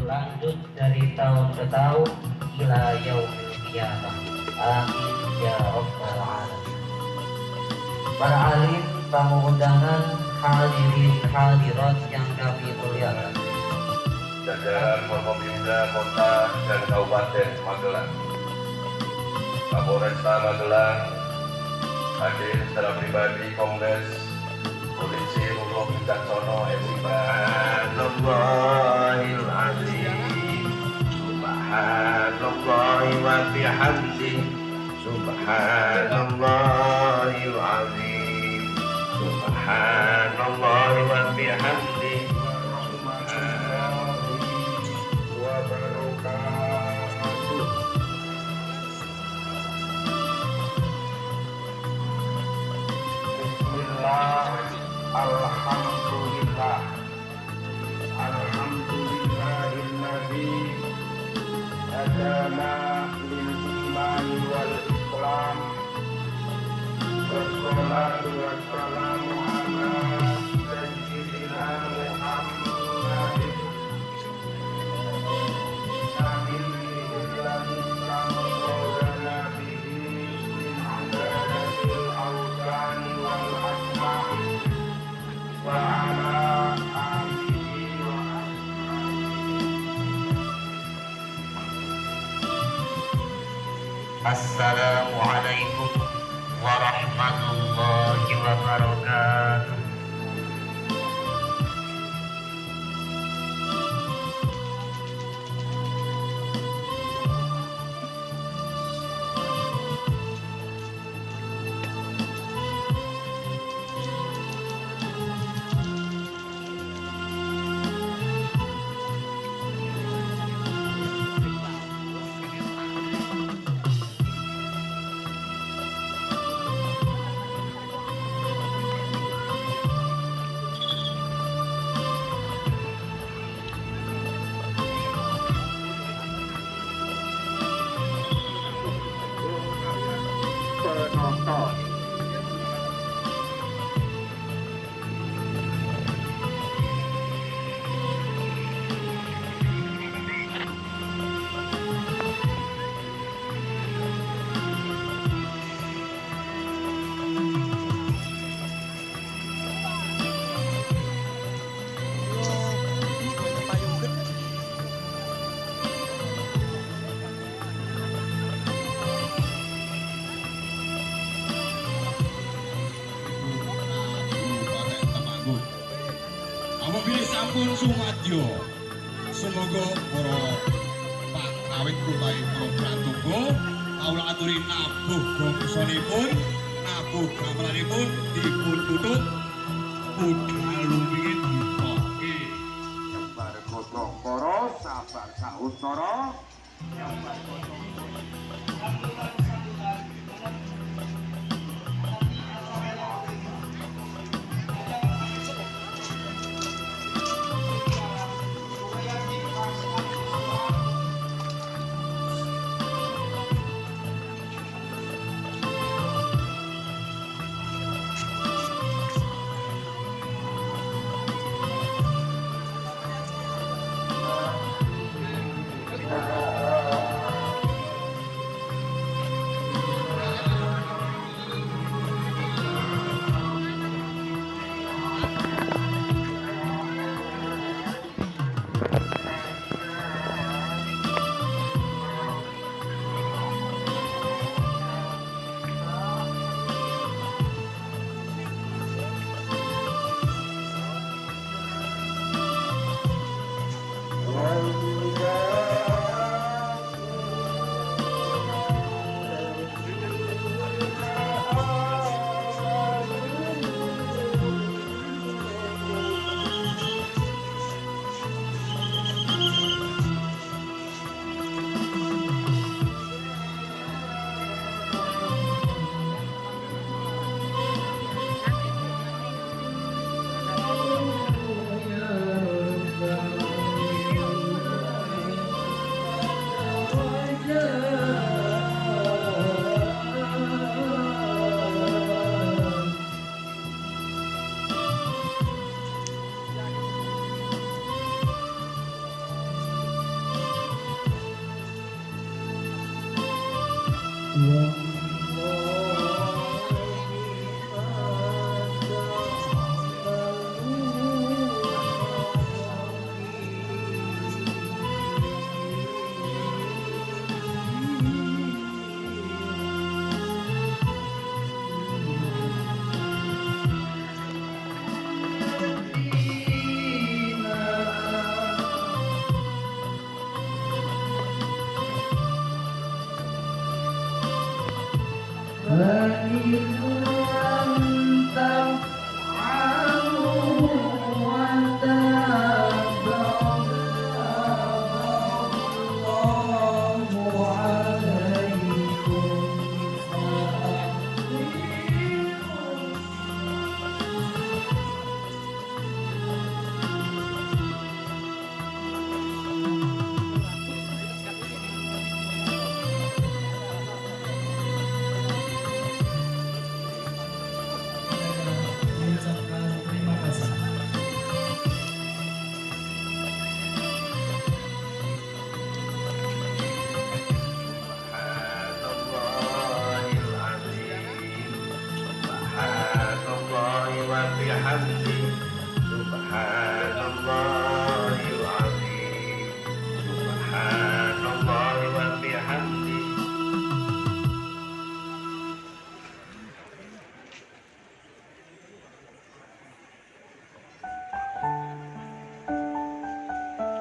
berlanjut dari tahun ke tahun ila yaumil qiyamah. Amin ya rabbal alamin. Para alim, tamu undangan, hadirin hadirat yang kami muliakan, jajaran Forkopimda Kota dan Kabupaten Magelang, Kapolresta Magelang, hadir secara pribadi Kombes Polisi Ruluk Wicaksono Subhanallahil azim, subhanallahi wa bihamdi, subhanallahil azim, subhanallahi wa bihamdi, subhanallahi wa barakatuh. Bismillah, alhamdulillah, alhamdulillahilladzi hadana lil iman wal islam, wassalatu wassalamu ala sayyidina Muhammadin nabil islami samawana bihi min ibadatil awsani wal asma'i wa ala alihi wa Assalamualaikum warahmatullahi wabarakatuh. penonton. Apabila sampun sumadyo, semoga para pangkawit utawi para pratungga kawula aturi nabuh bangsanipun, nabuh gamelanipun dipun tutup budal lumingin dipake. Jembar gotong koro, sabar sautara.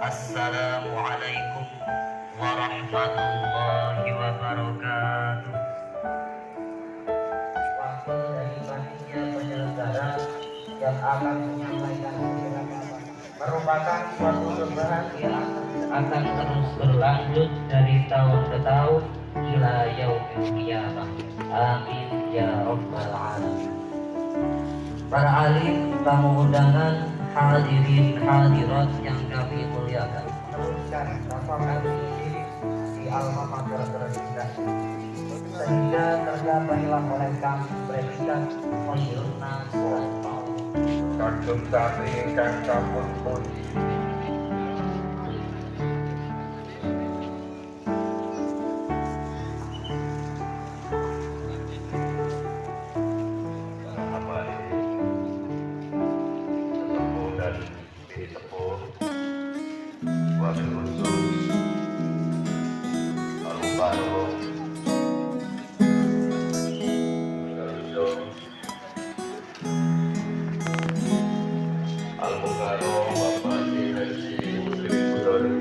Assalamualaikum warahmatullahi wabarakatuh. Wakil dari panitia penyelenggara yang akan menyampaikan merupakan suatu lebaran yang akan terus berlanjut dari tahun ke tahun ila yaumil qiyamah. Amin ya rabbal alamin. Para alim, tamu undangan, hadirin hadirat yang kami muliakan, meneruskan dakwah kami ini di alma mater tercinta sehingga tergapailah oleh kami predikat khairun nas wal maut. Kagem sami ingkang sampun puji wabil khusus Al-Mukarram Al-Mukarram Bapak Direksi Muslim Budori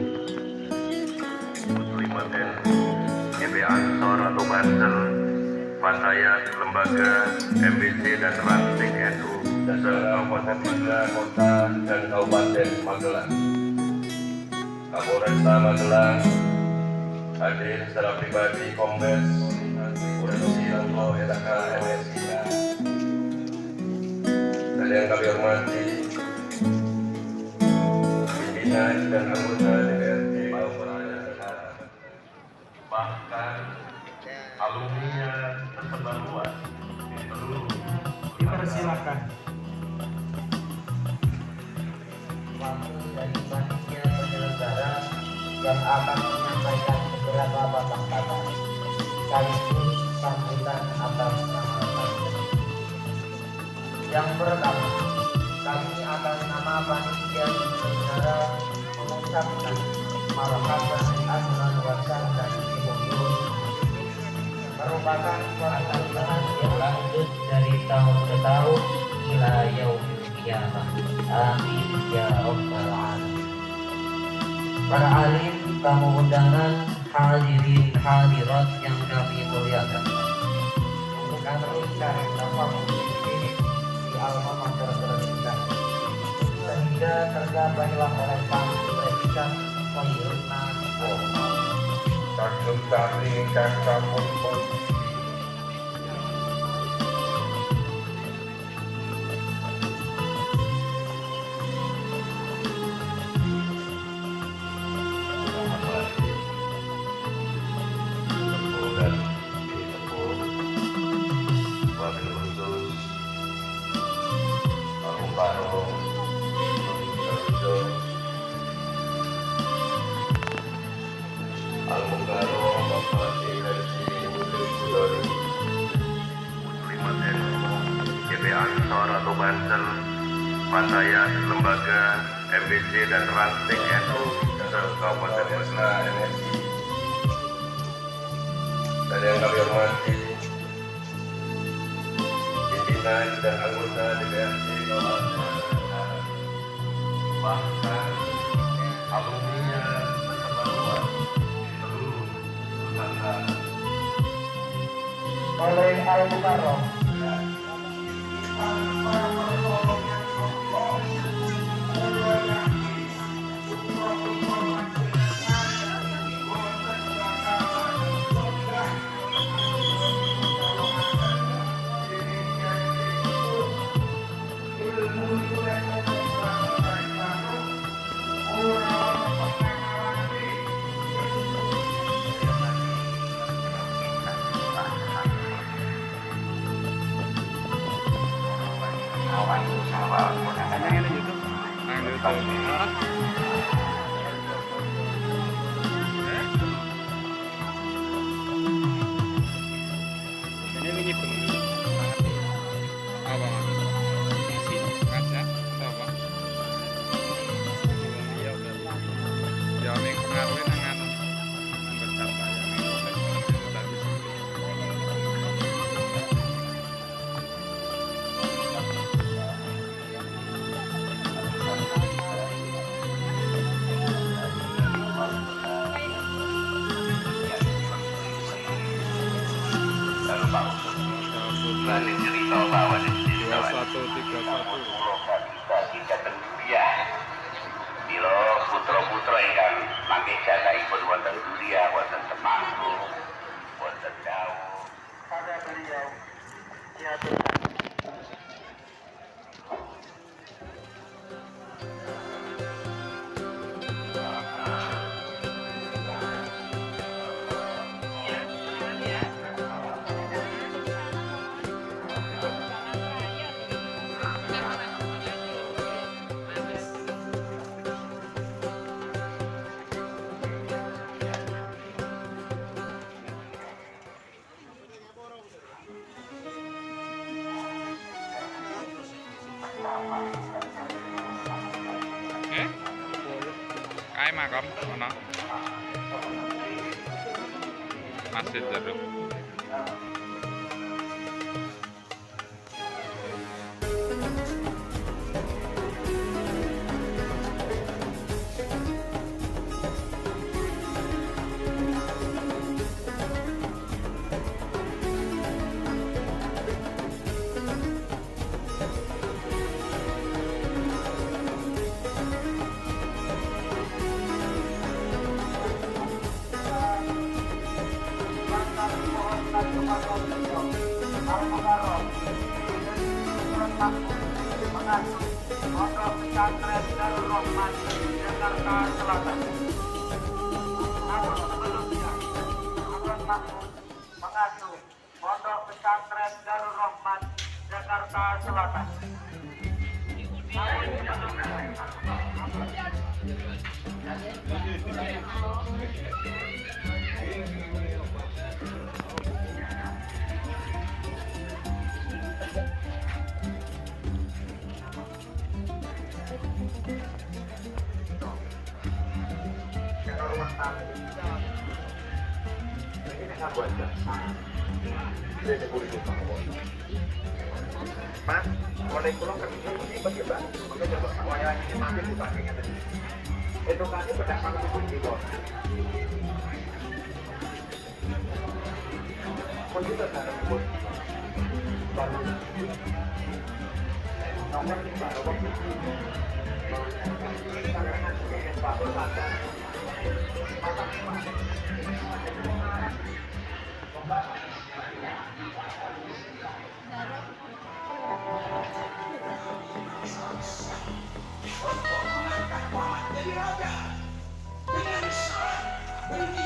Muslimaten GB Ansor atau Banten Fatayat Lembaga MBC dan Ranting NU Dasar Kabupaten Magelang Kota dan Kabupaten Magelang Kapolresta Magelang, hadir secara pribadi Kombes Polisi Anglo LK MSI, dan yang kami hormati pimpinan dan anggota DPRD Kabupaten, bahkan alumni yang tersebar luas di seluruh. Dipersilakan. Wakil dari panitia penyelenggara yang akan menyampaikan beberapa patah kata sekaligus sambutan atas nama kami. Yang pertama, kami atas nama panitia penyelenggara mengucapkan marhaban ahlan wa sahlan bikum, merupakan suatu lebaran yang lanjut dari tahun ke tahun ila yaumil qiyamah. Amin ya rabbal alamin. Para alim, tamu undangan, hadirin hadirat yang kami muliakan, untuk meneruskan dakwah ini di alma mater tercinta sehingga tergapailah oleh kami predikat khairun nas wal maut. Kagem sami ingkang sampun puji Al-Mukarram Bapak Direksi Muslim Budori Muslimaten GB Ansor atau Banten Fatayat Lembaga MBC dan Ranting NU Dasar Kabupaten Magelang MSI, dan yang kami hormati pimpinan dan anggota DPRD Kabupaten, bahkan alumni yang tersebar luas di seluruh Nusantara. oleh Al-Mukarram. Balik cerita bahwa di sini 2131 dunia. Bila putra-putra ingkang mangke jagaipun wonten dunia, wonten Temanggung, wonten Dawu, pada beliau diaturkan. Cái mà có nó masih jeruk. Pondok Pesantren Darul Rahman, Jakarta Selatan. Namun sebelumnya, Abang Mahmud mengasuh Pondok Pesantren Darul Rahman, Jakarta Selatan. Mas, mulai pulang ke sini ribet ya, Pak. Oke, coba wayang ini mampir di sampingnya tadi. Itu kan bedak pakai kunci kok. Kunci itu ada rambut. Baru. Nomor 5 nomor 7. Tangan kiri, sepatu saja. Pasang 5. Jadi raja dengan syarat berhenti